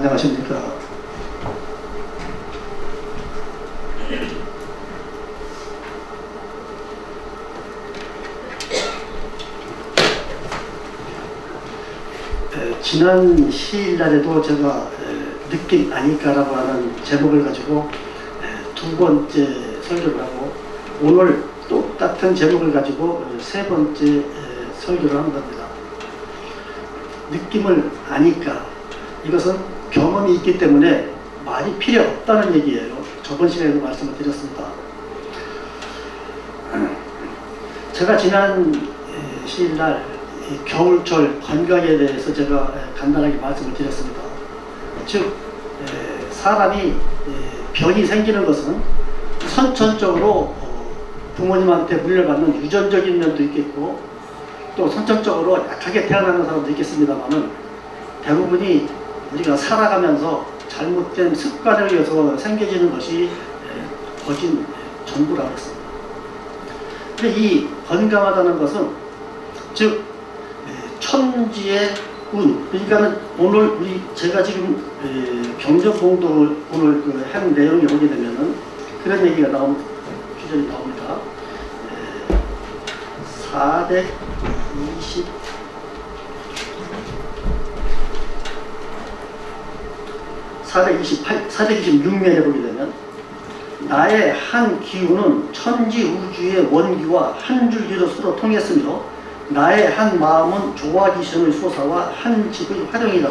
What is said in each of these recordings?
안녕하십니까. 지난 시일날에도 제가 느낌 아닐까라고 하는 제목을 가지고 두 번째 설교를 하고, 오늘 똑같은 제목을 가지고 세 번째 설교를 하는 겁니다. 느낌을 아니까, 이것은 경험이 있기 때문에 말이 필요 없다는 얘기예요. 저번 시간에도 말씀을 드렸습니다. 제가 지난 시일날 겨울철 건강에 대해서 제가 간단하게 말씀을 드렸습니다. 즉 사람이 병이 생기는 것은 선천적으로 부모님한테 물려받는 유전적인 면도 있겠고, 또 선천적으로 약하게 태어나는 사람도 있겠습니다만은, 대부분이 우리가 살아가면서 잘못된 습관에 의해서 생겨지는 것이 거진 전부라고 했습니다. 근데 이 건강하다는 것은 즉 천지의 운, 그러니까는 오늘 제가 지금 경전봉독을 오늘 한 내용을 보게 되면은 그런 얘기가 규절이 나옵니다. 426면에 보게 되면, 나의 한 기운은 천지 우주의 원기와 한 줄기로 서로 통했으며, 나의 한 마음은 조화기신의 소사와 한 집의 화령이다.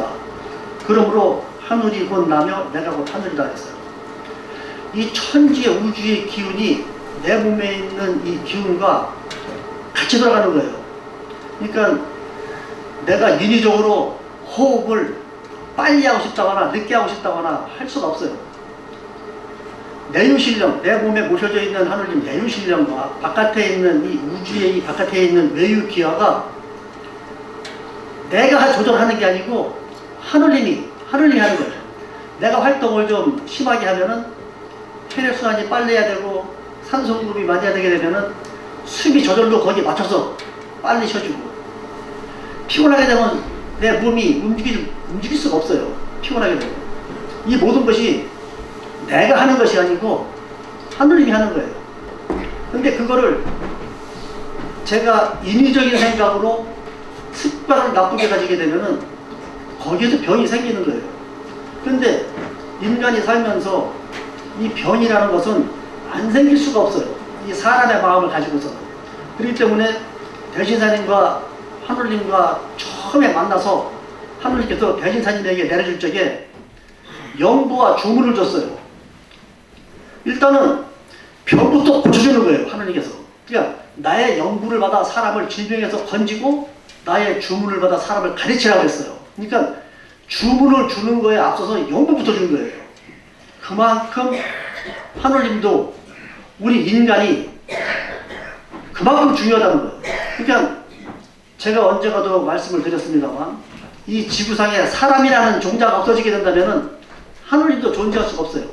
그러므로 하늘이 곧 나며 내가 곧 하늘이다 했어요. 이 천지의 우주의 기운이 내 몸에 있는 이 기운과 같이 돌아가는 거예요. 그러니까 내가 인위적으로 호흡을 빨리 하고 싶다거나 늦게 하고 싶다거나 할 수가 없어요. 내유신령, 내 몸에 모셔져 있는 하늘님 내유신령과 바깥에 있는 이 우주의 이 바깥에 있는 외유기화가 내가 조절하는 게 아니고 하늘님이 하는 거예요. 내가 활동을 좀 심하게 하면은 혈액순환이 빨리 해야 되고 산소 공급이 많이 해야 되게 되면은 숨이 저절로 거기에 맞춰서 빨리 쉬어주고, 피곤하게 되면 내 몸이 움직일 수가 없어요. 피곤하게 되면. 이 모든 것이 내가 하는 것이 아니고 하늘님이 하는 거예요. 근데 그거를 제가 인위적인 생각으로 습관을 나쁘게 가지게 되면은 거기에서 병이 생기는 거예요. 근데 인간이 살면서 이 병이라는 것은 안 생길 수가 없어요. 이 사람의 마음을 가지고서는. 그렇기 때문에 대신사님과 하늘님과 처음에 만나서 하늘님께서 대신사님에게 내려줄 적에 영부와 주문을 줬어요. 일단은 병부터 고쳐주는 거예요. 하늘님께서. 그러니까 나의 영부를 받아 사람을 질병에서 건지고, 나의 주문을 받아 사람을 가르치라고 했어요. 그러니까 주문을 주는 거에 앞서서 영부부터 준 거예요. 그만큼 하늘님도 우리 인간이 그만큼 중요하다는 거예요. 그러니까 제가 언제가도 말씀을 드렸습니다만, 이 지구상에 사람이라는 종자가 없어지게 된다면은 하늘님도 존재할 수가 없어요.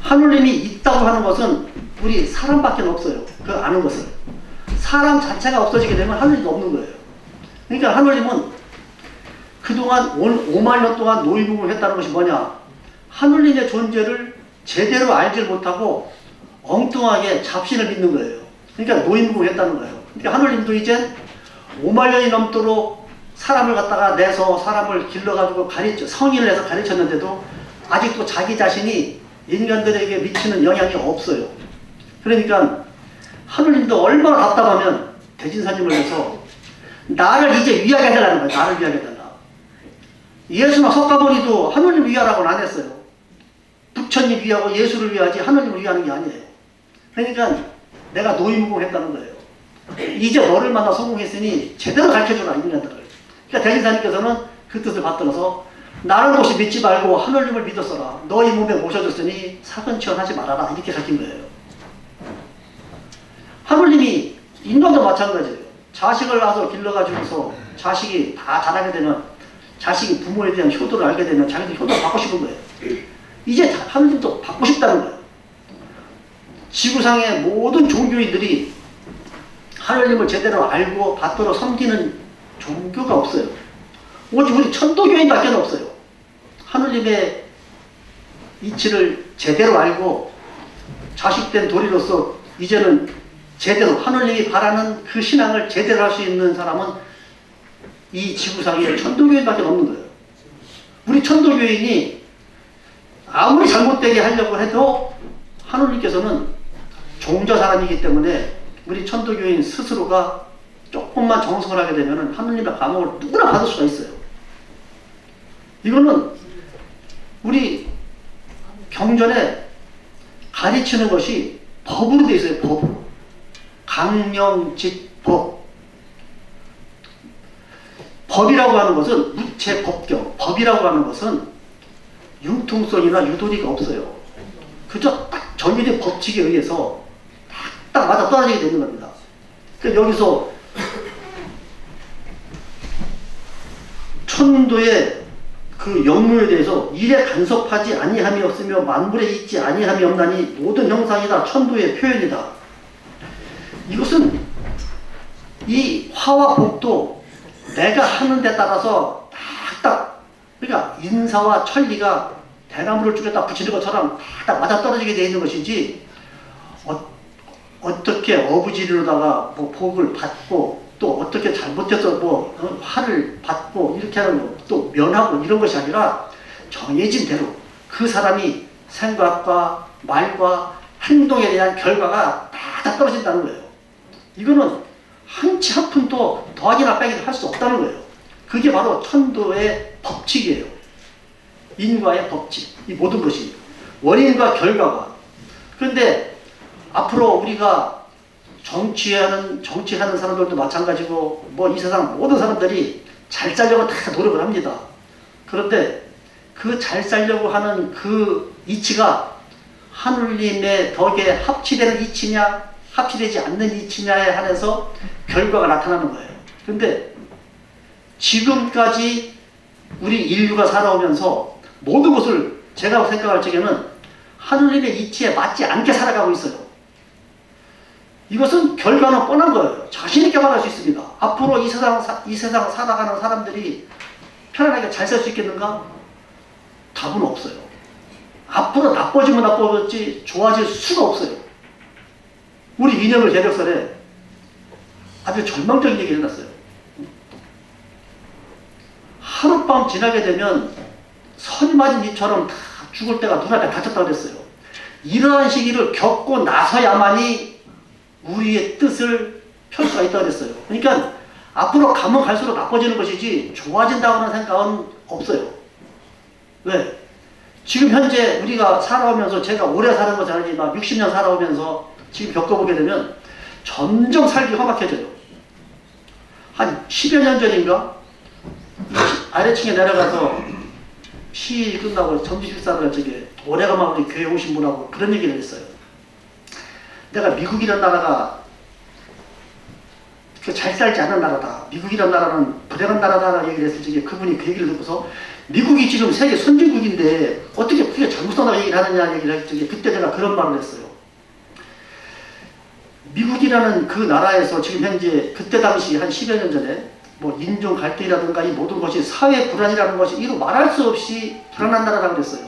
하늘님이 있다고 하는 것은 우리 사람밖에 없어요. 그 아는 것을. 사람 자체가 없어지게 되면 하늘님도 없는 거예요. 그러니까 하늘님은 그동안 5만 년 동안 노이묵을 했다는 것이 뭐냐? 하늘님의 존재를 제대로 알지 못하고 엉뚱하게 잡신을 믿는 거예요. 그러니까 노이묵을 했다는 거예요. 그러니까 하늘님도 이제 5만 년이 넘도록 사람을 갖다가 내서 사람을 길러가지고 성인을 해서 가르쳤는데도 아직도 자기 자신이 인간들에게 미치는 영향이 없어요. 그러니까 하늘님도 얼마나 답답하면 대진사님을 해서 나를 이제 위하게 해달라는 거예요. 나를 위하게 해달라. 예수나 석가모니도 하늘님 위하라고는 안 했어요. 부처님 위하고 예수를 위하지 하늘님을 위하는 게 아니에요. 그러니까 내가 노이무공 했다는 거예요. 이제 너를 만나 성공했으니 제대로 가르쳐주라, 인간들을. 그러니까 대진사님께서는 그 뜻을 받들어서 나를 혹시 믿지 말고 하늘님을 믿었어라. 너희 몸에 모셔졌으니 사근치원하지 말아라. 이렇게 가르친 거예요. 하늘님이 인간도 마찬가지예요. 자식을 낳아서 길러가지고서 자식이 다 자라게 되면, 자식이 부모에 대한 효도를 알게 되면 자기도 효도를 받고 싶은 거예요. 이제 하늘님도 받고 싶다는 거예요. 지구상의 모든 종교인들이 하늘님을 제대로 알고 받들어 섬기는 종교가 없어요. 오직 우리 천도교인밖에 없어요. 하느님의 이치를 제대로 알고 자식된 도리로서 이제는 제대로 하느님이 바라는 그 신앙을 제대로 할 수 있는 사람은 이 지구상에 천도교인밖에 없는 거예요. 우리 천도교인이 아무리 잘못되게 하려고 해도 하느님께서는 종자 사람이기 때문에 우리 천도교인 스스로가 조금만 정성을 하게 되면 하느님의 감옥을 누구나 받을 수가 있어요. 이거는 우리 경전에 가르치는 것이 법으로 되어 있어요. 법으로. 강령직법. 법이라고 하는 것은 무체법경. 법이라고 하는 것은 융통성이나 유도리가 없어요. 그저 딱 정해진 법칙에 의해서 딱 맞아 떨어지게 되는 겁니다. 그러니까 여기서 천도의 그 영무에 대해서 일에 간섭하지 아니함이 없으며 만물에 있지 아니함이 없나니 모든 형상이다 천도의 표현이다. 이것은 이 화와 복도 내가 하는 데 따라서 딱딱 그러니까 인사와 천리가 대나무를 쪽에 딱 붙이는 것처럼 딱 맞아 떨어지게 되어 있는 것이지 어떻게 어부지리로다가 뭐 복을 받고 또 어떻게 잘못해서 뭐 화를 받고 이렇게 하는 거 또 면하고 이런 것이 아니라 정해진 대로 그 사람이 생각과 말과 행동에 대한 결과가 다 떨어진다는 거예요. 이거는 한 치 한 푼도 더하기나 빼기도 할 수 없다는 거예요. 그게 바로 천도의 법칙이에요. 인과의 법칙. 이 모든 것이 원인과 결과가. 그런데 앞으로 우리가 정치하는 사람들도 마찬가지고 뭐 이 세상 모든 사람들이 잘 살려고 다 노력을 합니다. 그런데 그 잘 살려고 하는 그 이치가 하느님의 덕에 합치되는 이치냐 합치되지 않는 이치냐에 한해서 결과가 나타나는 거예요. 그런데 지금까지 우리 인류가 살아오면서 모든 것을 제가 생각할 적에는 하느님의 이치에 맞지 않게 살아가고 있어요. 이것은 결과는 뻔한 거예요. 자신 있게 말할 수 있습니다. 앞으로 이 세상 살아가는 사람들이 편안하게 잘 살 수 있겠는가? 답은 없어요. 앞으로 나빠지면 나빠졌지 좋아질 수가 없어요. 우리 이념을 대력설에 아주 절망적인 얘기를 해놨어요. 하룻밤 지나게 되면 선 맞은 입처럼 다 죽을 때가 눈앞에 닥쳤다고 그랬어요. 이러한 시기를 겪고 나서야만이 우리의 뜻을 펼 수가 있다고 그랬어요. 그러니까 앞으로 가면 갈수록 나빠지는 것이지 좋아진다고 하는 생각은 없어요. 왜? 지금 현재 우리가 살아오면서 제가 오래 사는 것이 아니지만 60년 살아오면서 지금 겪어보게 되면 점점 살기 험악해져요. 한 10여 년 전인가 아래층에 내려가서 시위 끝나고 점심 식사를 저기 오래간만에 우리 교회 오신 분하고 그런 얘기를 했어요. 내가 미국이란 나라가 잘 살지 않은 나라다. 미국이란 나라는 불행한 나라다라는 얘기를 했을 적에 그분이 그 얘기를 듣고서 미국이 지금 세계 선진국인데 어떻게 그게 잘못한다고 얘기를 하느냐 얘기를 했을 적에 그때 제가 그런 말을 했어요. 미국이라는 그 나라에서 지금 현재 그때 당시 한 10여 년 전에 뭐 인종 갈등이라든가 이 모든 것이 사회 불안이라는 것이 이루 말할 수 없이 불안한 나라라고 그랬어요.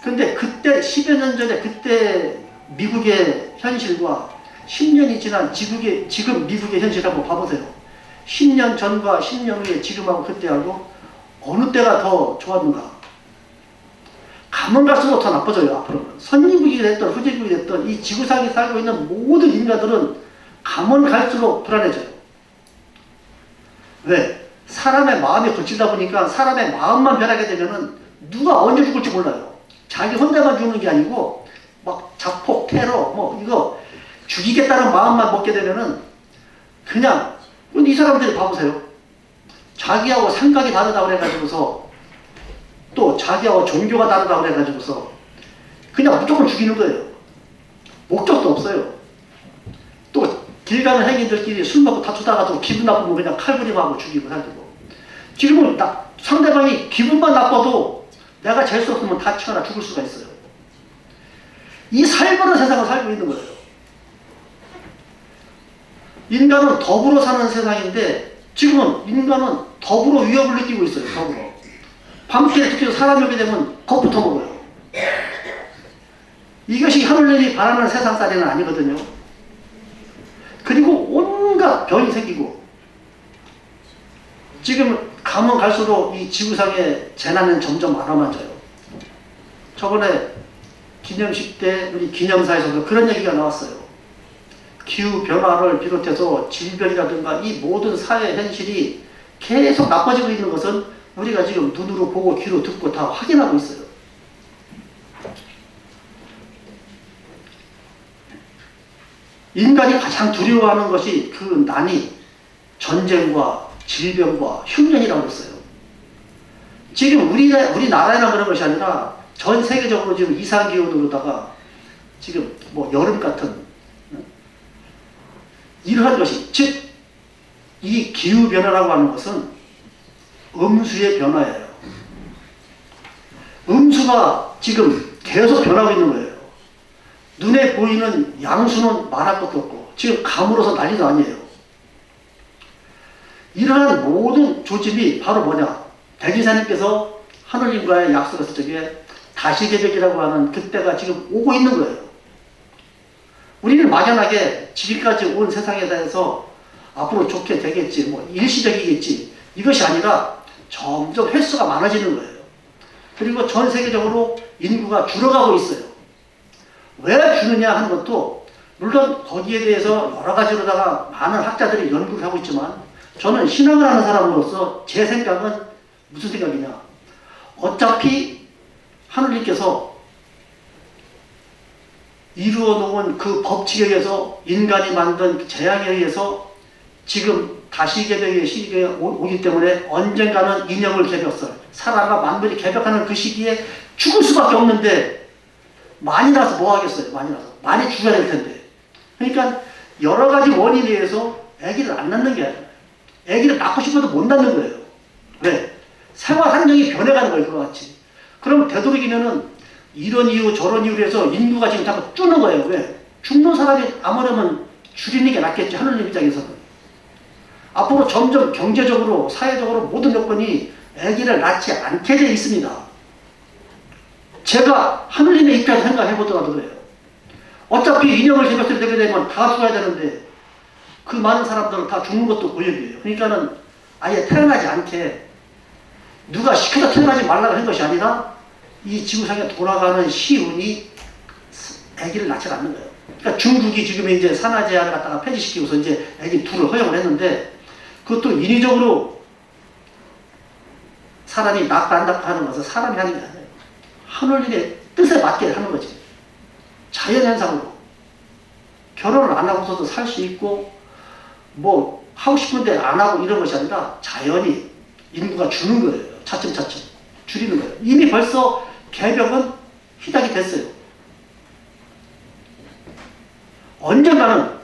그런데 그때 10여 년 전에 그때 미국의 현실과 10년이 지난 지금 미국의 현실 한번 봐보세요. 10년 전과 10년 후에 지금하고 그때하고 어느 때가 더 좋았는가? 가면 갈수록 더 나빠져요. 앞으로는. 선진국이 됐든 후진국이 됐든 이 지구상에 살고 있는 모든 인간들은 가면 갈수록 불안해져요. 왜? 사람의 마음이 거칠다 보니까 사람의 마음만 변하게 되면은 누가 언제 죽을지 몰라요. 자기 혼자만 죽는 게 아니고 막 자폭, 테러, 뭐 이거 죽이겠다는 마음만 먹게 되면은 그냥 이 사람들이 봐보세요. 자기하고 생각이 다르다고 그래가지고서 또 자기하고 종교가 다르다고 그래가지고서 그냥 무조건 죽이는 거예요. 목적도 없어요. 또 길 가는 행인들끼리 술 먹고 다투다가도 기분 나쁘면 그냥 칼부림하고 죽이고 살고. 지금은 상대방이 기분만 나빠도 내가 재수 없으면 다치거나 죽을 수가 있어요. 이 살벌한 세상을 살고 있는 거예요. 인간은 더불어 사는 세상인데 지금은 인간은 더불어 위협을 느끼고 있어요. 더불어. 밤길에 특히 사람이 오게 되면 겁부터 먹어요. 이것이 하늘님이 바라는 세상살이는 아니거든요. 그리고 온갖 병이 생기고, 지금 가면 갈수록 이 지구상의 재난은 점점 많아져요. 저번에 기념식 때 우리 기념사에서도 그런 얘기가 나왔어요. 기후변화를 비롯해서 질병이라든가 이 모든 사회 현실이 계속 나빠지고 있는 것은 우리가 지금 눈으로 보고 귀로 듣고 다 확인하고 있어요. 인간이 가장 두려워하는 것이 그 난이 전쟁과 질병과 흉년이라고 했어요. 지금 우리나라에만 그런 것이 아니라 전 세계적으로 지금 이상기온으로다가 지금 뭐 여름 같은 이러한 것이, 즉 이 기후변화라고 하는 것은 음수의 변화예요. 음수가 지금 계속 변하고 있는 거예요. 눈에 보이는 양수는 말할 것도 없고 지금 가물어서 난리도 아니에요. 이러한 모든 조짐이 바로 뭐냐, 대지사님께서 하느님과의 약속에서 저게 다시계획이라고 하는 그때가 지금 오고 있는 거예요. 우리는 막연하게 지금까지 온 세상에 대해서 앞으로 좋게 되겠지, 뭐 일시적이겠지, 이것이 아니라 점점 횟수가 많아지는 거예요. 그리고 전 세계적으로 인구가 줄어가고 있어요. 왜 주느냐 하는 것도 물론 거기에 대해서 여러 가지로다가 많은 학자들이 연구를 하고 있지만, 저는 신앙을 하는 사람으로서 제 생각은 무슨 생각이냐, 어차피 하느님께서 이루어 놓은 그 법칙에 의해서, 인간이 만든 재앙에 의해서 지금 다시개벽의 시기에 오기 때문에 언젠가는 인형을 개벽설, 사람과 만물이 개벽하는 그 시기에 죽을 수밖에 없는데, 많이 나서 뭐 하겠어요? 많이 죽어야 될 텐데. 그러니까 여러 가지 원인에 의해서 아기를 안 낳는 게 아니라, 아기를 낳고 싶어도 못 낳는 거예요. 왜? 생활 환경이 변해가는 거예요, 그와 같이. 그럼 되도록이면은 이런 이유 저런 이유로 해서 인구가 지금 자꾸 줄는 거예요. 왜? 죽는 사람이 아무려면 줄이는 게 낫겠지, 하느님 입장에서는. 앞으로 점점 경제적으로 사회적으로 모든 여건이 아기를 낳지 않게 돼 있습니다. 제가 하느님의 입장에서 생각해 보더라도 그래요. 어차피 인형을 개벽을 되게 되면 다 죽어야 되는데 그 많은 사람들은 다 죽는 것도 고역이에요. 그러니까는 아예 태어나지 않게, 누가 시켜서 태어나지 말라고 한 것이 아니라 이 지구상에 돌아가는 시운이 아기를 낳지 않는 거예요. 그러니까 중국이 지금 이제 산하 제한을 갖다가 폐지시키고서 이제 아기 둘을 허용을 했는데, 그것도 인위적으로 사람이 낳고 안 낳고 하는 것은 사람이 하는 게 아니에요. 하느님의 뜻에 맞게 하는 거지. 자연현상으로. 결혼을 안 하고서도 살 수 있고, 뭐 하고 싶은데 안 하고 이런 것이 아니라 자연이 인구가 주는 거예요. 차츰차츰 줄이는 거예요. 이미 벌써 개벽은 시작이 됐어요. 언젠가는,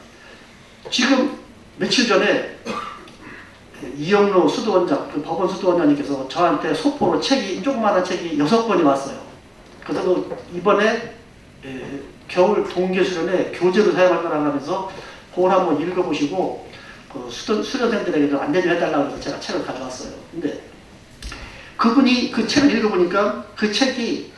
지금 며칠 전에 이영로 수도원장, 그 법원 수도원장님께서 저한테 소포로 책이, 조그마한 책이 6권이 왔어요. 그래서 그 이번에 겨울 동계수련회 교재로 사용할 거라고 하면서 그걸 한번 읽어보시고 그 수련생들에게도 안내 좀 해달라고 해서 제가 책을 가져왔어요. 근데 그분이 그 책을 읽어보니까 그 책이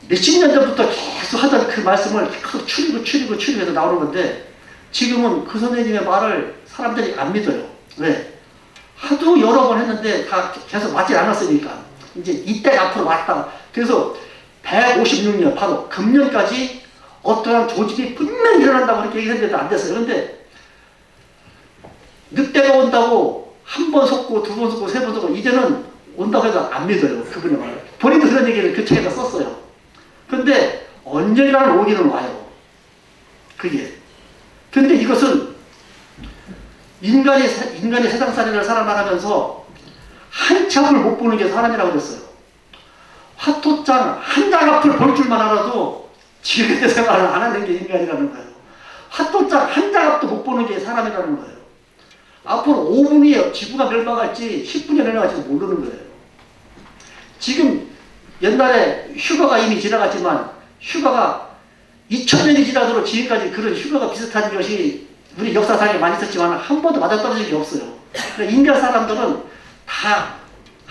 몇십 년 전부터 계속 하던 그 말씀을 계속 추리고 해서 나오는 건데, 지금은 그 선생님의 말을 사람들이 안 믿어요. 왜? 하도 여러 번 했는데 다 계속 맞지 않았으니까. 이제 이때 앞으로 왔다. 그래서 156년, 바로 금년까지 어떠한 조직이 분명히 일어난다고 그렇게 얘기했는데도 안 됐어요. 그런데 늑대가 온다고 한 번 속고, 두 번 속고, 세 번 속고, 이제는 온다고 해도 안 믿어요. 그분의 말을. 본인도 그런 얘기를 그 책에다 썼어요. 근데 언젠가는 오기는 와요. 그게. 근데 이것은 인간이 세상살이를 살아나가면서 한참을 못 보는 게 사람이라고 그랬어요. 화토장 한 장 앞을 볼 줄만 알아도 지금의 생활을 안 하는 게 인간이라는 거예요. 화토장 한 장 앞도 못 보는 게 사람이라는 거예요. 앞으로 5분이 지구가 멸망할지 10분이 멸망할지 모르는 거예요. 지금 옛날에 휴가가 이미 지나갔지만, 휴가가 2000년이 지나도록 지금까지 그런 휴가가 비슷한 것이 우리 역사상에 많이 있었지만 한 번도 맞아떨어진 게 없어요. 그러니까 인간 사람들은 다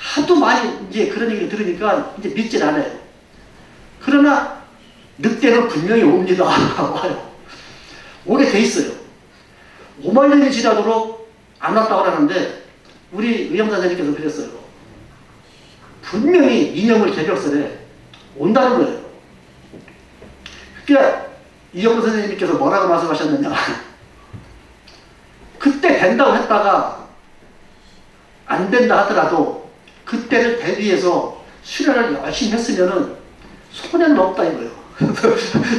하도 많이 이제 그런 얘기를 들으니까 이제 믿질 않아요. 그러나 늑대는 분명히 옵니다. 와요. 오게 돼 있어요. 5만 년이 지나도록 안 왔다고 하는데 우리 의암 선생님께서 그랬어요. 분명히 이념을 개벽설에 온다는 거예요. 그러니까 이영도 선생님께서 뭐라고 말씀하셨느냐. 그때 된다고 했다가 안 된다 하더라도 그때를 대비해서 수련을 열심히 했으면은 손해는 없다 이거예요.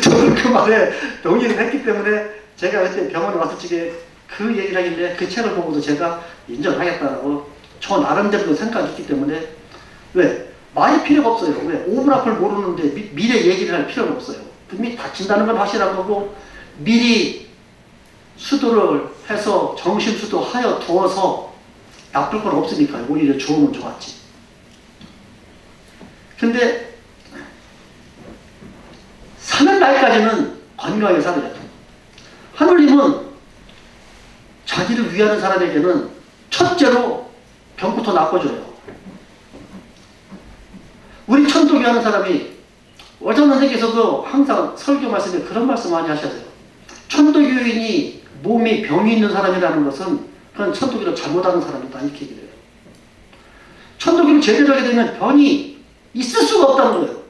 저는 그 말에 동의를 했기 때문에 제가 그때 병원에 왔을 적에 그 얘기를 하길래 그 책을 보고도 제가 인정하겠다라고 저 나름대로 생각이 있기 때문에 왜? 말이 필요가 없어요. 왜? 5분 앞을 모르는데 미래 얘기를 할 필요는 없어요. 분명히 다친다는 건 확실한 거고 미리 수도를 해서 정심수도하여 두어서 나쁠 건 없으니까요. 오히려 좋으면 좋았지. 근데 사는 날까지는 건강하게 살아야 돼. 하느님은 자기를 위하는 사람에게는 첫째로 병부터 낚아줘요. 우리 천도교 하는 사람이 원장 선생님께서도 항상 설교 말씀에 그런 말씀 많이 하셔요. 천도교인이 몸에 병이 있는 사람이라는 것은 그건 천도교를 잘못하는 사람이다 이렇게 얘기를 해요. 천도교를 제대로 하게 되면 병이 있을 수가 없다는 거예요.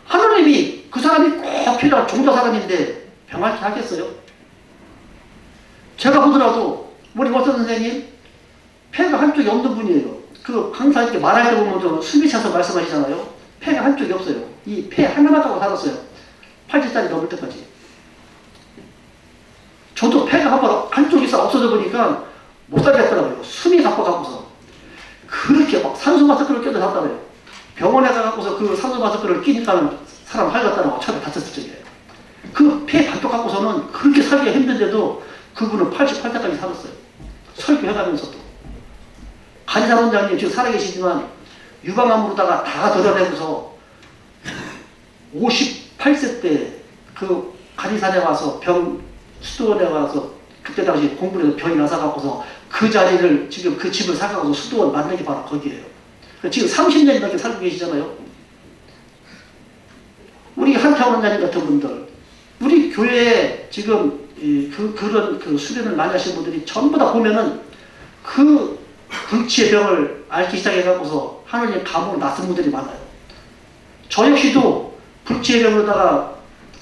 하느님이 그 사람이 꼭 필요한 종자 사람인데 병 앓게 하겠어요? 제가 보더라도 우리 원장 선생님 폐가 한쪽이 없는 분이에요. 그 항상 이렇게 말할 때 보면 좀 숨이 차서 말씀하시잖아요. 폐가 한쪽이 없어요. 이 폐 하나만 갖고 살았어요. 80살이 넘을 때까지. 저도 폐가 한쪽이 없어져 보니까 못 살겠더라고요. 숨이 바빠갖고서. 그렇게 막 산소 마스크를 껴도 잤다고요. 병원에 가갖고서 그 산소 마스크를 끼니까 사람 살겠다라고 처음에 다쳤을 적이에요. 그 폐 반쪽 갖고서는 그렇게 살기가 힘든데도 그분은 88세까지 살았어요. 설교해가면서도. 간이사 원장님 지금 살아계시지만 유방암으로다가 다 드러내고서 58세 때 그 간이사에 와서 수도원에 와서 그때 당시 공부를 해서 병이 나서 갖고서 그 자리를 지금 그 집을 사가고서 수도원 만든 게 바로 거기에요. 지금 30년 넘게 살고 계시잖아요. 우리 한태원 원장님 같은 분들, 우리 교회에 지금 그런 수련을 많이 하신 분들이 전부 다 보면은 그 불치의 병을 앓기 시작해갖고서 하느님 감옥을 났은 분들이 많아요. 저 역시도 불치의 병으로다가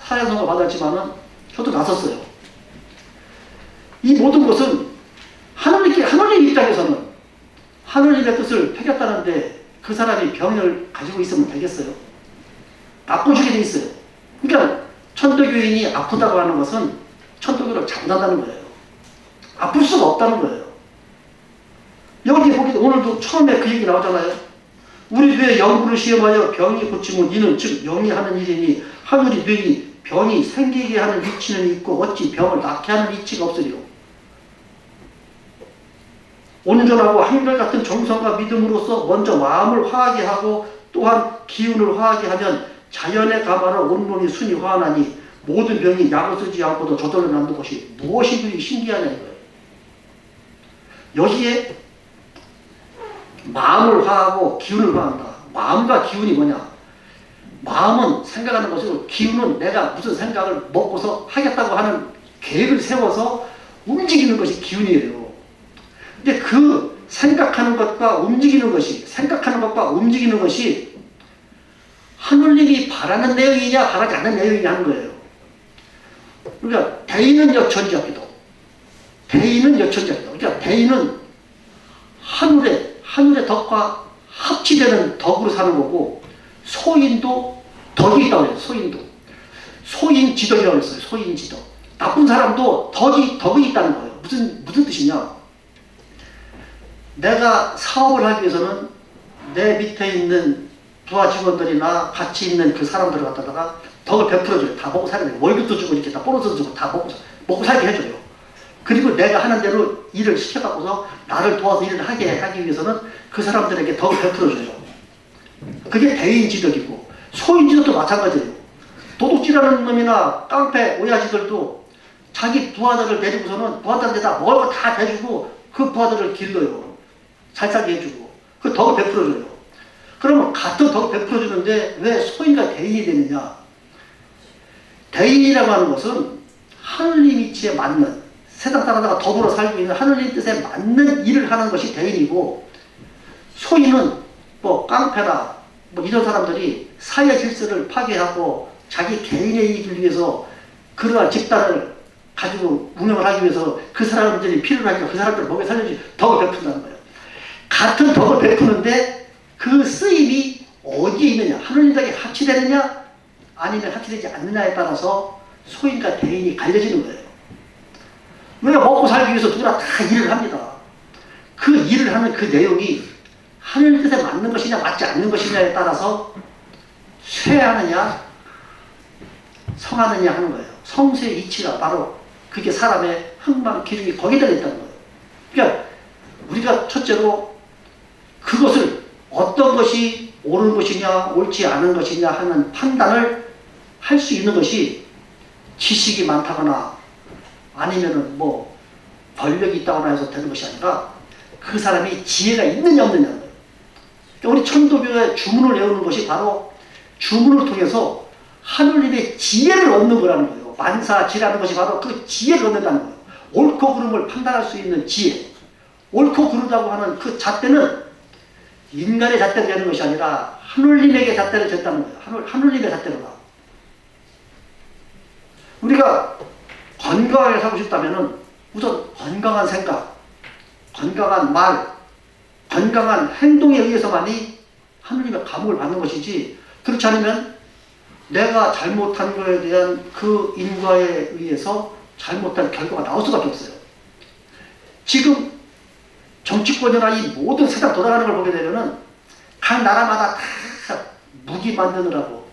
사형선고 받았지만은 저도 나섰어요. 이 모든 것은 하느님 입장에서는 하느님의 뜻을 폐겼다는데 그 사람이 병을 가지고 있으면 되겠어요? 나쁘게 돼 있어요. 그러니까 천도교인이 아프다고 하는 것은 천도교를 잘못한다는 거예요. 아플 수가 없다는 거예요. 여기 보기 오늘도 처음에 그 얘기 나오잖아요. 우리 뇌 영구를 시험하여 병이 고치면 이는 즉 영이 하는 일이니 하늘이 뇌이 병이 생기게 하는 이치는 있고 어찌 병을 낫게 하는 이치가 없으리요. 온전하고 한결같은 정성과 믿음으로써 먼저 마음을 화하게 하고 또한 기운을 화하게 하면 자연의 감화로 온몸이 순이 화하나니 모든 병이 약을 쓰지 않고도 저절로 낫는 것이 무엇이 그리 신기하냐 이거예요. 여기에 마음을 화하고 기운을 화한다. 마음과 기운이 뭐냐? 마음은 생각하는 것이고 기운은 내가 무슨 생각을 먹고서 하겠다고 하는 계획을 세워서 움직이는 것이 기운이에요. 근데 그 생각하는 것과 움직이는 것이 하느님이 바라는 내용이냐 바라지 않는 내용이냐 하는 거예요. 그러니까 대인은 여천지하기도 그러니까 대인은 하늘의 덕과 합치되는 덕으로 사는 거고 소인도 덕이 있다고 해요. 소인지덕이라고 했어요. 소인지덕. 나쁜 사람도 덕이 있다는 거예요. 무슨 뜻이냐? 내가 사업을 하기 위해서는 내 밑에 있는 부하 직원들이나 같이 있는 그 사람들을 갖다가 덕을 베풀어줘요. 다 먹고 살게 돼요. 월급도 주고 이렇게 다 보너스도 주고 다 먹고 살게 해줘요. 그리고 내가 하는 대로 일을 시켜갖고서 나를 도와서 일을 하기 위해서는 그 사람들에게 덕을 베풀어줘요. 그게 대인지덕이고 소인지덕도 마찬가지예요. 도둑질하는 놈이나 깡패 오야지들도 자기 부하들을 데리고서는 부하들한테 다 먹을 거 다 대주고 그 부하들을 길러요. 잘 살게 해주고 그 덕을 베풀어줘요. 그러면 같은 덕을 베풀어주는데 왜 소인과 대인이 되느냐? 대인이라고 하는 것은 하느님 이치에 맞는, 세상 사람들과 더불어 살고 있는 하느님 뜻에 맞는 일을 하는 것이 대인이고, 소인은 뭐 깡패나 뭐 이런 사람들이 사회 질서를 파괴하고 자기 개인의 이익을 위해서 그러한 집단을 가지고 운영을 하기 위해서 그 사람들이 필요로 하니까 그 사람들을 먹여 살려주지 덕을 베푼다는 거예요. 같은 덕을 베푸는데 그 쓰임이 어디에 있느냐, 하느님 덕에 합치되느냐 아니면 합치되지 않느냐에 따라서 소인과 대인이 갈려지는 거예요. 우리가 먹고 살기 위해서 누구나 다 일을 합니다. 그 일을 하는 그 내용이 하늘 뜻에 맞는 것이냐 맞지 않는 것이냐에 따라서 쇠하느냐 성하느냐 하는 거예요. 성쇠의 이치가 바로 그게 사람의 흥망 기중이 거기에 달려있다는 거예요. 그러니까 우리가 첫째로 그것을 어떤 것이 옳은 것이냐 옳지 않은 것이냐 하는 판단을 할 수 있는 것이 지식이 많다거나 아니면은 뭐 권력이 있다거나 해서 되는 것이 아니라 그 사람이 지혜가 있느냐 없느냐는 거예요. 그러니까 우리 천도교의 주문을 외우는 것이 바로 주문을 통해서 하느님의 지혜를 얻는 거라는 거예요. 만사지라는 것이 바로 그 지혜를 얻는다는 거예요. 옳고 그름을 판단할 수 있는 지혜. 옳고 그르다고 하는 그 잣대는 인간의 잣대를 되는 것이 아니라 하느님에게 잣대를 졌다는 거예요. 하느님의 잣대로다. 우리가 건강하게 살고 싶다면 우선 건강한 생각, 건강한 말, 건강한 행동에 의해서만이 하느님의 감옥을 받는 것이지, 그렇지 않으면 내가 잘못한 것에 대한 그 인과에 의해서 잘못한 결과가 나올 수밖에 없어요. 지금 정치권이나 이 모든 세상 돌아가는 걸 보게 되면은 각 나라마다 다 무기 만드느라고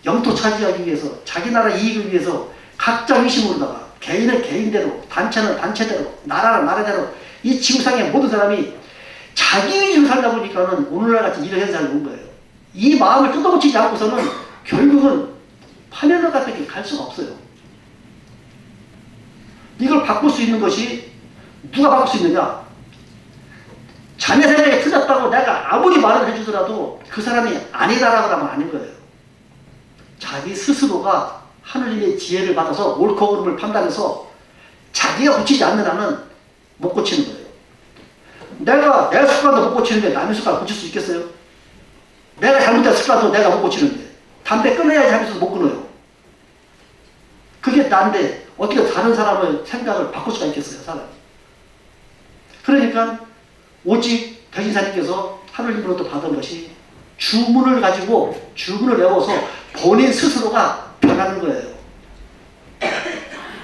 영토 차지하기 위해서 자기 나라 이익을 위해서 각자 의심으로다가 개인은 개인대로, 단체는 단체대로, 나라는 나라대로 이 지구상의 모든 사람이 자기 위주로 살다 보니까는 오늘날 같은 이런 현상이 온 거예요. 이 마음을 뜯어고치지 않고서는 결국은 파멸로 같은 갈 수가 없어요. 이걸 바꿀 수 있는 것이 누가 바꿀 수 있느냐? 자네 생각이 틀렸다고 내가 아무리 말을 해주더라도 그 사람이 아니다라고 하면 아닌 거예요. 자기 스스로가 하느님의 지혜를 받아서 옳고 그름을 판단해서 자기가 고치지 않는 한은 못 고치는 거예요. 내가 내 습관도 못 고치는데 남의 습관을 고칠 수 있겠어요? 내가 잘못된 습관도 내가 못 고치는데 담배 끊어야지 하면서 못 끊어요. 그게 난데 어떻게 다른 사람의 생각을 바꿀 수가 있겠어요, 사람이. 그러니까 오직 대신사님께서 하느님으로부터 받은 것이 주문을 가지고 주문을 외워서 본인 스스로가 변하는 거예요.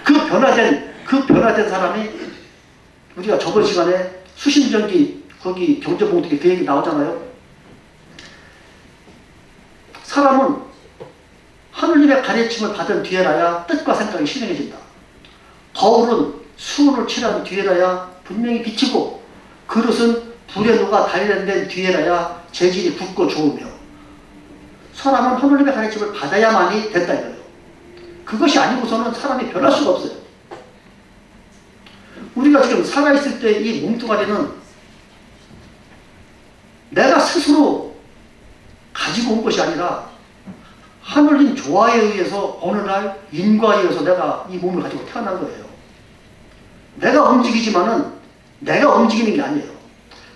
그 변화된 사람이 우리가 저번 시간에 수신전기 거기 경제봉투에 그 얘기 나오잖아요. 사람은 하느님의 가르침을 받은 뒤에라야 뜻과 생각이 실행해진다. 거울은 수온을 칠한 뒤에라야 분명히 비치고 그릇은 불에 녹아 단련된 뒤에라야 재질이 굳고 좋으며 사람은 하느님의 가르침을 받아야만이 된다 이거예요. 그것이 아니고서는 사람이 변할 수가 없어요. 우리가 지금 살아있을 때 이 몸뚱아리는 내가 스스로 가지고 온 것이 아니라 하느님 조화에 의해서 어느 날 인과에 의해서 내가 이 몸을 가지고 태어난 거예요. 내가 움직이지만은 내가 움직이는 게 아니에요.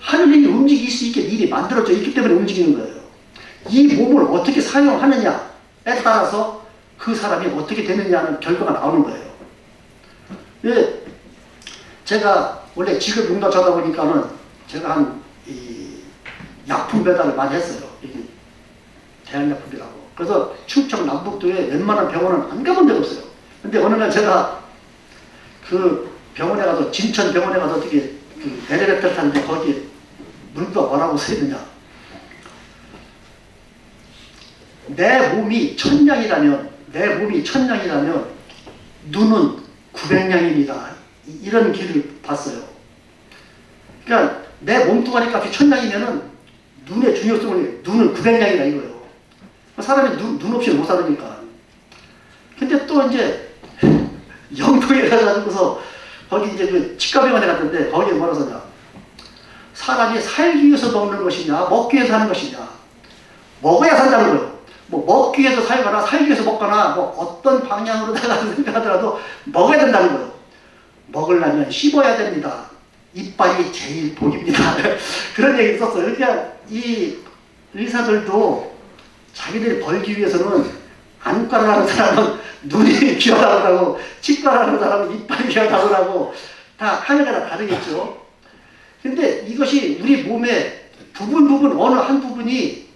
하느님이 움직일 수 있게 일이 만들어져 있기 때문에 움직이는 거예요. 이 몸을 어떻게 사용하느냐에 따라서 그 사람이 어떻게 되느냐는 결과가 나오는 거예요. 예, 제가 원래 직업 용도하다 보니까는 제가 이 약품 배달을 많이 했어요. 이게 대한약품이라고. 그래서 충청 남북도에 웬만한 병원은 안 가본 적 없어요. 근데 어느 날 제가 그 병원에 가서 진천 병원에 가서 어떻게 그 엘리베이터를 타는데 거기에 문구가 뭐라고 써있느냐. 내 몸이 천냥이라면 눈은 900냥입니다. 이런 길을 봤어요. 그러니까 내 몸뚱아리 값이 1000냥이면은 눈의 중요성을 눈은 900냥이다 이거예요. 사람이 눈 없이 못 살으니까. 근데 또 이제 영통에 가가지고서 거기 이제 그 치과병원에 갔는데 거기에 뭐라 써냐. 사람이 살기 위해서 먹는 것이냐, 먹기 위해서 하는 것이냐. 먹어야 산다는 거예요. 뭐 먹기 위해서 살거나 살기 위해서 먹거나 뭐 어떤 방향으로다가 생각하더라도 먹어야 된다는 거예요. 먹으려면 씹어야 됩니다. 이빨이 제일 복입니다. 그런 얘기 있었어요. 그러니까 이 의사들도 자기들이 벌기 위해서는 안과를 하는 사람은 눈이 귀하다고 하고 치과를 하는 사람은 이빨이 귀하다고 하고 다 하나가 다르겠죠. 근데 이것이 우리 몸의 부분 어느 한 부분이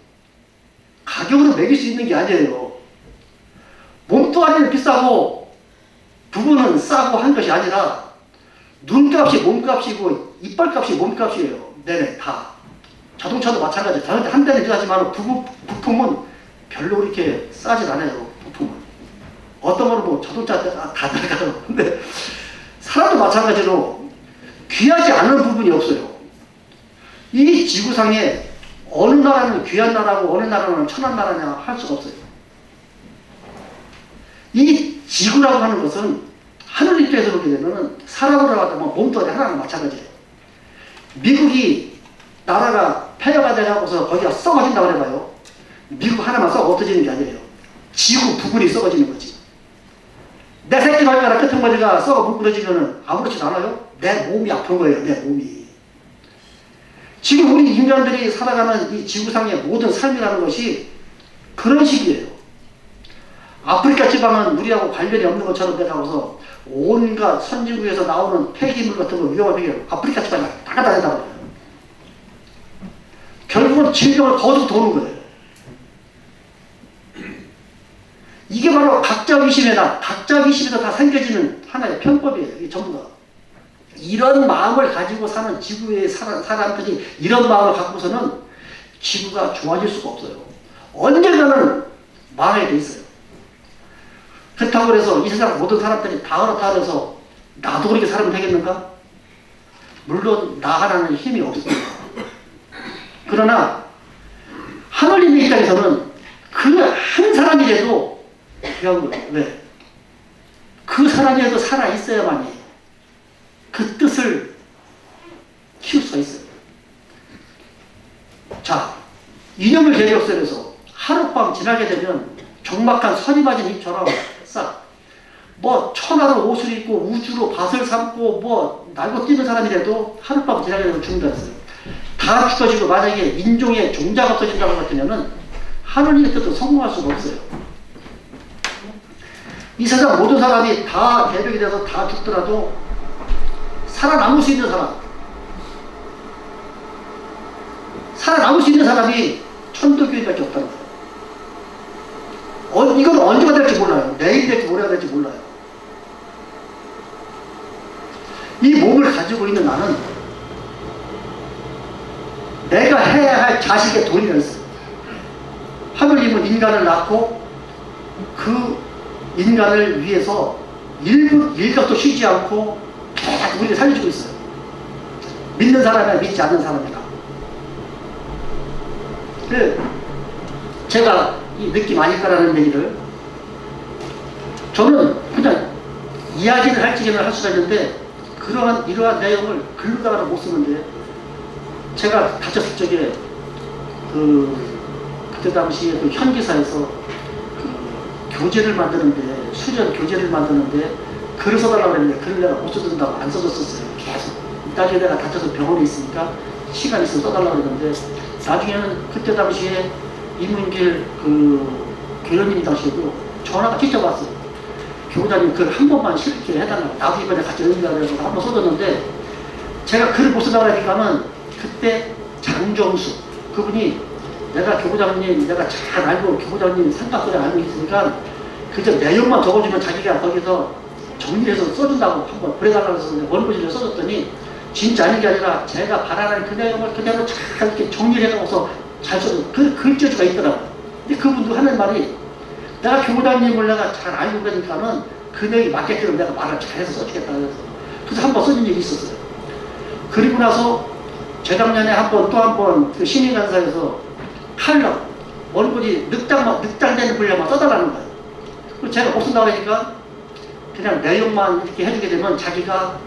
가격으로 매길 수 있는 게 아니에요. 몸뚱아리는 비싸고 부분은 싸고 한 것이 아니라 눈값이 몸값이고 이빨값이 몸값이에요. 네네, 다. 자동차도 마찬가지예요. 자동차 한 대는 비싸지만 부품은 별로 그렇게 싸질 않아요. 부품은. 어떤 거는 뭐 자동차 다 들어가요. 근데 사람도 마찬가지로 귀하지 않은 부분이 없어요. 이 지구상에 어느 나라는 귀한 나라고 어느 나라는 천한 나라냐 할 수가 없어요. 이 지구라고 하는 것은 하늘 입장에서 보게 되면 사람으로 하다면 몸뚱아리 하나랑 마찬가지예요. 미국이 나라가 폐허가 되고서 거기가 썩어진다고 해봐요. 미국 하나만 썩어 없어지는 게 아니에요. 지구 부분이 썩어지는 거지. 내 새끼 발가락 끝머리가 썩어 뭉그러지면 아무렇지도 않아요. 내 몸이 아픈 거예요. 내 몸이. 지금 우리 인간들이 살아가는 이 지구상의 모든 삶이라는 것이 그런 식이에요. 아프리카 지방은 우리하고 관련이 없는 것처럼 돼가고서 온갖 선진국에서 나오는 폐기물 같은 거 위험한 폐기물 아프리카 지방에 다 갖다 댄다고 해요. 결국은 질병을 거두고 도는 거예요. 이게 바로 각자 위심에서 다 생겨지는 하나의 편법이에요. 이게 전부 다. 이런 마음을 가지고 사는 지구의 사람들이 이런 마음을 갖고서는 지구가 좋아질 수가 없어요. 언젠가는 망하게 돼 있어요. 그렇다고 해서 이 세상 모든 사람들이 다 그렇다 그래서 나도 그렇게 살면 되겠는가? 물론 나 하나는 힘이 없습니다. 그러나 하늘님 입장에서는 그 한 사람이라도 귀한 거예요. 왜? 그 사람이라도 살아있어야만이 그 뜻을 키울 수가 있어요. 자, 이념을 계력설에서 하룻밤 지나게 되면 적막한 선이 맞은 잎처럼 싹 뭐 천하로 옷을 입고 우주로 밭을 삼고 뭐 날고 뛰는 사람이라도 하룻밤 지나게 되면 죽는다 했어요. 다 죽어지고 만약에 인종의 종자가 없어진다고 했더니 하느님의 뜻도 성공할 수가 없어요. 이 세상 모든 사람이 다 대벽이 돼서 다 죽더라도 살아남을 수 있는 사람이 천도교인밖에 없다는 거예요. 이건 언제가 될지 몰라요. 내일 될지 모레가 될지 몰라요. 이 몸을 가지고 있는 나는 내가 해야 할 자식의 도리가 있어요. 하느님은 인간을 낳고 그 인간을 위해서 일각도 쉬지 않고 계속 우리를 살려주고 있어요. 믿는 사람이나 믿지 않는 사람이나. 제가 이 느낌 아닐까라는 얘기를 저는 그냥 이야기를 할지기는 할 수가 있는데 이러한 내용을 글로다가 못 쓰는데 제가 다쳤을 적에 그때 당시에 그 현기사에서 교재를 만드는데 수련 교재를 만드는데 글을 써달라고 했는데 글을 내가 못 써준다고 안 써줬었어요. 계속. 나중에 내가 다쳐서 병원에 있으니까 시간 있으면 써달라고 했는데 나중에는 그때 당시에 이문길 교련님 당시에도 전화가 직접 왔어요. 교장님 글 한 번만 실게 해달라고. 나도 이번에 같이 연기하려고 해서 한 번 써줬는데 제가 글을 못 쓰다가 하니까는 그때 장정수 그분이 내가 교부장님 내가 잘 알고 교부장님 생각을 알고 있으니까 그저 내용만 적어주면 자기가 거기서 정리해서 써준다고 한번 그래달라고 해서 원고지를 써줬더니 진짜 아닌 게 아니라 제가 바라는 그 내용을 그대로 잘 이렇게 정리를 해서 잘 써준 그 글재주가 있더라고요. 근데 그분도 하는 말이 내가 교부장님을 내가 잘 알고 그러니까는 그 내용이 맞게끔 내가 말을 잘해서 써주겠다 그래서 한번 써준 일이 있었어요. 그리고 나서 재작년에 또 한 번 그 신인간사에서 칼럼 원고지 늑장되는 분량만 써달라는 거예요. 그리고 제가 못 쓴다고 하니까 그냥 내용만 이렇게 해주게 되면 자기가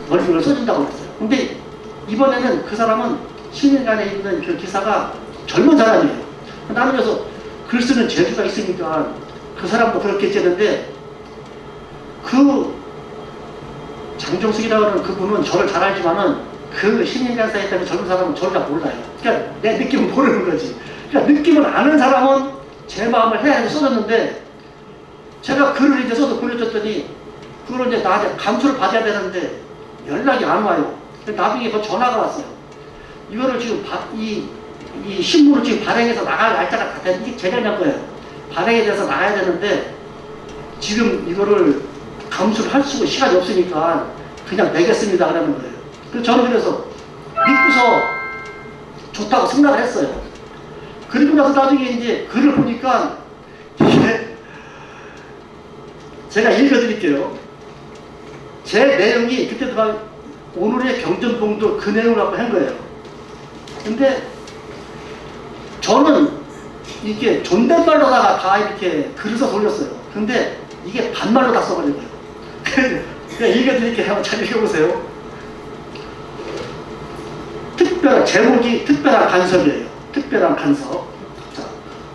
원고를 써준다고 그랬어요. 근데 이번에는 그 사람은 신인간에 있는 그 기사가 젊은 사람이에요. 나는 그래서 글 쓰는 재주가 있으니까 그 사람도 그렇게 했는데, 그 장정숙이라고 하는 그분은 저를 잘 알지만은 그 신인간사에 있다는 젊은 사람은 저를 다 몰라요. 그러니까 내 느낌은 모르는 거지. 그러니까 느낌을 아는 사람은 제 마음을 해야 해서 써줬는데, 제가 글을 이제 써서 보내줬더니 그걸 이제 나한테 감수를 받아야 되는데 연락이 안 와요. 나중에 그 전화가 왔어요. 이거를 지금 이 신문을 지금 발행해서 나갈 날짜가 다 됐는데, 이게 제가 거예요. 발행에 대해서 나가야 되는데 지금 이거를 감수를 할 수 시간이 없으니까 그냥 내겠습니다 그러는 거예요. 그래서 저는 그래서 믿고서 좋다고 생각을 했어요. 그리고 나서 나중에 이제 글을 보니까 이게 제가 읽어드릴게요. 제 내용이 그때도 막 오늘의 경전봉도 그 내용을 갖고 한 거예요. 근데 저는 이게 존댓말로다가 다 이렇게 글을 써서 올렸어요. 근데 이게 반말로 다 써버린 거예요. 그냥 읽어드릴게요. 한번 잘 읽어보세요. 제목이 특별한 간섭이에요. 특별한 간섭. 자,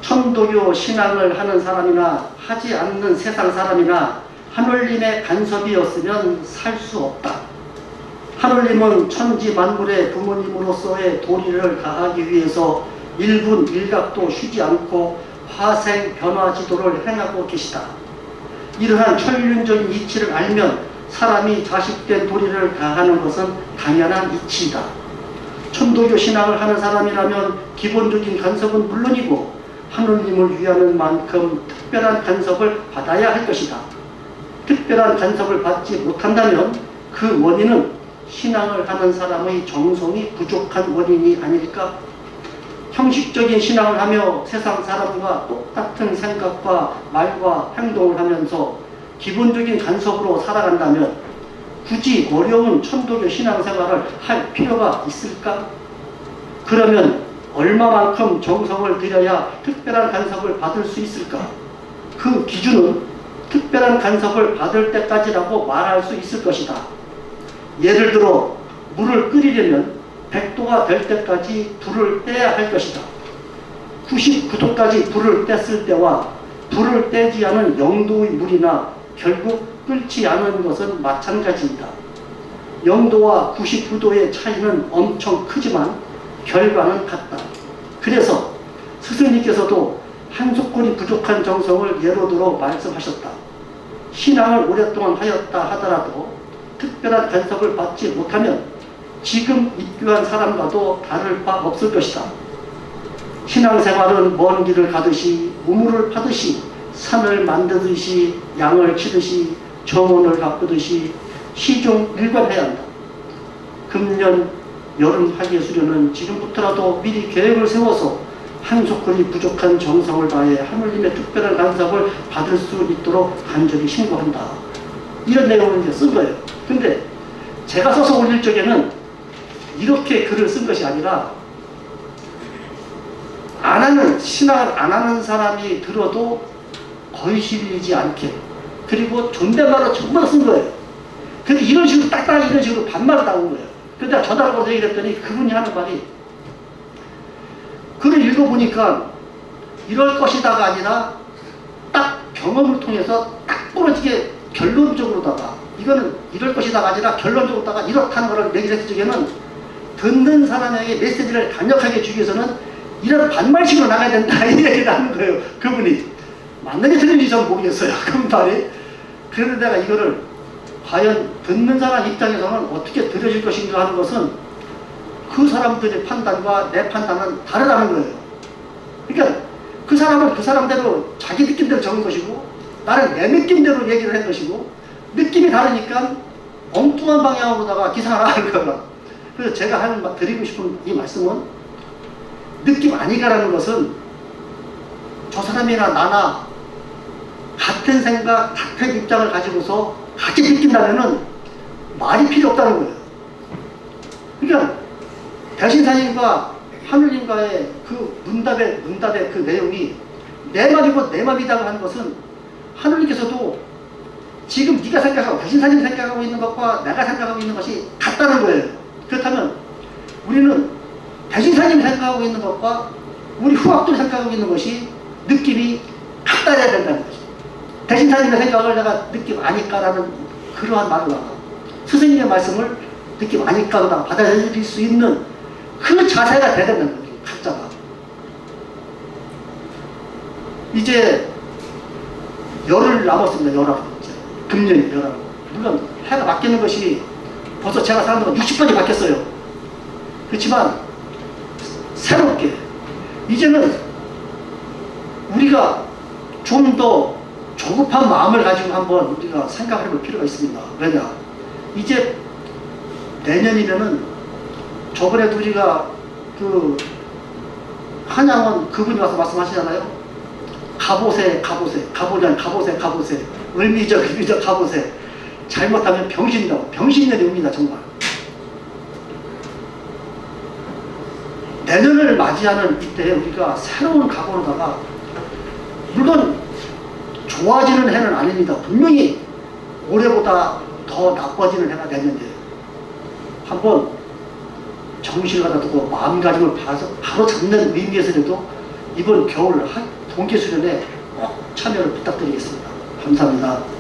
천도교 신앙을 하는 사람이나 하지 않는 세상 사람이나 하늘님의 간섭이었으면 살 수 없다. 하늘님은 천지 만물의 부모님으로서의 도리를 다하기 위해서 1분 1각도 쉬지 않고 화생 변화 지도를 행하고 계시다. 이러한 천륜적인 이치를 알면 사람이 자식된 도리를 다하는 것은 당연한 이치이다. 천도교 신앙을 하는 사람이라면 기본적인 간섭은 물론이고 하느님을 위하는 만큼 특별한 간섭을 받아야 할 것이다. 특별한 간섭을 받지 못한다면 그 원인은 신앙을 하는 사람의 정성이 부족한 원인이 아닐까? 형식적인 신앙을 하며 세상 사람과 똑같은 생각과 말과 행동을 하면서 기본적인 간섭으로 살아간다면 굳이 어려운 천도교 신앙생활을 할 필요가 있을까? 그러면 얼마만큼 정성을 들여야 특별한 간섭을 받을 수 있을까? 그 기준은 특별한 간섭을 받을 때까지라고 말할 수 있을 것이다. 예를 들어 물을 끓이려면 100도가 될 때까지 불을 떼야 할 것이다. 99도까지 불을 뗐을 때와 불을 떼지 않은 0도의 물이나 결국 끓지 않은 것은 마찬가지이다. 0도와 99도의 차이는 엄청 크지만 결과는 같다. 그래서 스승님께서도 한 소꼴이 부족한 정성을 예로 들어 말씀하셨다. 신앙을 오랫동안 하였다 하더라도 특별한 간섭을 받지 못하면 지금 입교한 사람과도 다를 바 없을 것이다. 신앙생활은 먼 길을 가듯이 우물을 파듯이 산을 만드듯이 양을 치듯이 정원을 가꾸듯이 시종 일관해야 한다. 금년 여름 학예 수련은 지금부터라도 미리 계획을 세워서 한 소클이 부족한 정성을 다해 하느님의 특별한 간섭을 받을 수 있도록 간절히 신고한다. 이런 내용을 이제 쓴 거예요. 근데 제가 써서 올릴 적에는 이렇게 글을 쓴 것이 아니라 신앙을 안 하는 사람이 들어도 거의실리지 않게, 그리고 존댓말로 전부 다 쓴 거예요. 근데 이런 식으로 딱딱 이런 식으로 반말을 나온 거예요. 근데 전화를 걸어서 얘기를 했더니 그분이 하는 말이, 글을 읽어보니까 이럴 것이다가 아니라 딱 경험을 통해서 딱 부러지게 결론적으로다가, 이거는 이럴 것이다가 아니라 결론적으로다가 이렇다는 거를 얘기를 했을 적에는 듣는 사람에게 메시지를 강력하게 주기 위해서는 이런 반말식으로 나가야 된다, 이 얘기를 하는 거예요. 그분이. 맞는지 틀린지 저는 모르겠어요. 그 말이. 그런데 내가 이거를 과연 듣는 사람 입장에서는 어떻게 들어질 것인가 하는 것은 그 사람들의 판단과 내 판단은 다르다는 거예요. 그러니까 그 사람은 그 사람대로 자기 느낌대로 적은 것이고 나는 내 느낌대로 얘기를 한 것이고, 느낌이 다르니까 엉뚱한 방향으로다가 기사가 나가는 거라. 그래서 제가 드리고 싶은 이 말씀은, 느낌 아니가라는 것은 저 사람이나 나나 같은 생각, 같은 입장을 가지고서 같이 느낀다면은 말이 필요 없다는 거예요. 그러니까 대신사님과 하느님과의 그 문답의 그 내용이 내 말이고 내 맘이라고 하는 것은 하느님께서도 지금 네가 생각하고 대신사님이 생각하고 있는 것과 내가 생각하고 있는 것이 같다는 거예요. 그렇다면 우리는 대신사님이 생각하고 있는 것과 우리 후학들이 생각하고 있는 것이 느낌이 같아야 된다는 거죠. 대신사님의 생각을 내가 느낌 아니까라는 그러한 말을 하고 스승님의 말씀을 느낌 아니까로 받아들일 수 있는 그 자세가 돼야 된다는 거죠. 각자가. 이제 열흘 남았습니다. 열흘. 금년이 열흘. 물론 해가 바뀌는 것이 벌써 제가 사는 동안 60번이 바뀌었어요. 그렇지만 새롭게 이제는 우리가 좀 더 조급한 마음을 가지고 한번 우리가 생각해 볼 필요가 있습니다. 왜냐? 이제 내년이면은 저번에도 우리가 그 한양원 그분이 와서 말씀하시잖아요. 가보세, 의미적 가보세. 잘못하면 병신이라고. 병신년이 옵니다, 정말. 내년을 맞이하는 이때 우리가 새로운 각오로다가, 물론 좋아지는 해는 아닙니다. 분명히 올해보다 더 나빠지는 해가 내년이에요. 한번 정신을 갖다 두고 마음가짐을 바로 잡는 의미에서라도 이번 겨울 동계수련에 꼭 참여를 부탁드리겠습니다. 감사합니다.